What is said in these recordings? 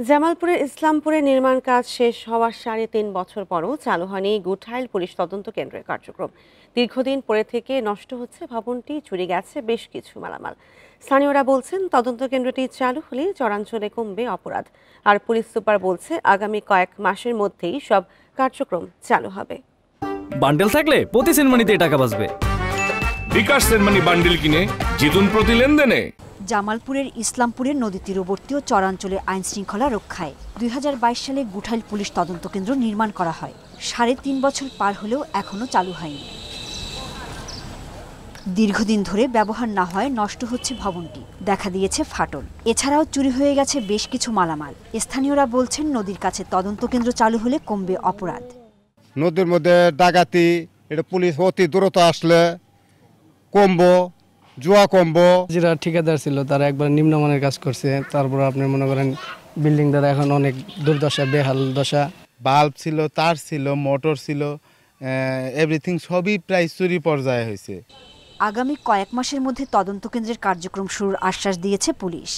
জামালপুরের ইসলামপুরে নির্মাণ কাজ শেষ হওয়ার ৩.৫ বছর পরও চালু হয়নি গুঠাইল পুলিশ তদন্ত কেন্দ্রের কার্যক্রম। দীর্ঘদিন পরে থেকে নষ্ট হচ্ছে ভবনটি, চুরি গেছে বেশ কিছু মালামাল। স্থানীয়রা বলছেন তদন্ত কেন্দ্রটি চালু হলে চরাঞ্চলে কমবে অপরাধ। আর পুলিশ সুপার বলছে আগামী কয়েক মাসের মধ্যেই সব কার্যক্রম চালু হবে। বান্ডেল থাকলে প্রতি সেনমানিতে টাকা বাঁচবে। বিকাশ সেনমানি বান্ডেল কিনে জিতুন প্রতি লেনদেনে। জামালপুরের ইসলামপুরের নদী তীরবর্তী ও চরাঞ্চলের আইন শৃঙ্খলা রক্ষায় ২০২২ সালে গুঠাইল পুলিশ তদন্ত কেন্দ্র নির্মাণ করা হয়। ৩.৫ বছর পার হলেও এখনো চালু হয়নি। দীর্ঘদিন ধরে ব্যবহার না হয় নষ্ট হচ্ছে ভবনটি, দেখা দিয়েছে ফাটল। এছাড়াও চুরি হয়ে গেছে বেশ কিছু মালামাল। স্থানীয়রা বলছেন নদীর কাছে তদন্ত কেন্দ্র চালু হলে কমবে অপরাধ। নদীর মধ্যে ডাকাতি, এটা পুলিশ অতি দ্রুত আসলে কমবো, জুয়া কমবো। যারা ঠিকাদার ছিল তারা একবার নিম্নমানের কাজ করছে, তারপর আপনি মনে করেন বিল্ডিং দ্বারা এখন অনেক দুর্দশা, বেহাল দশা। বাল্ব ছিল, তার ছিল, মোটর ছিল, এভরিথিং সবই প্রায় চুরি পর্যায়ে হয়েছে। আগামী কয়েক মাসের মধ্যে তদন্ত কেন্দ্রের কার্যক্রম শুরুর আশ্বাস দিয়েছে পুলিশ।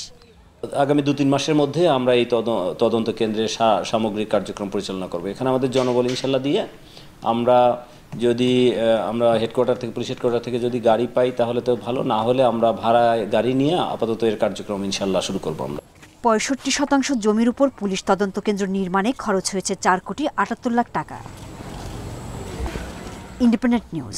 আগামী ২-৩ মাসের মধ্যে আমরা এই তদন্ত কেন্দ্রের সামগ্রিক কার্যক্রম পরিচালনা করব। এখানে আমাদের জনবল ইনশাল্লাহ দিয়ে আমরা হেডকোয়ার্টার থেকে, পুলিশ হেডকোয়ার্টার থেকে যদি গাড়ি পাই তাহলে তো ভালো, না হলে আমরা ভাড়া গাড়ি নিয়ে আপাতত এর কার্যক্রম ইনশাল্লাহ শুরু করব। আমরা ৬৫% জমির উপর পুলিশ তদন্ত কেন্দ্র নির্মাণে খরচ হয়েছে ৪,৭৮,০০,০০০ টাকা। Independent news.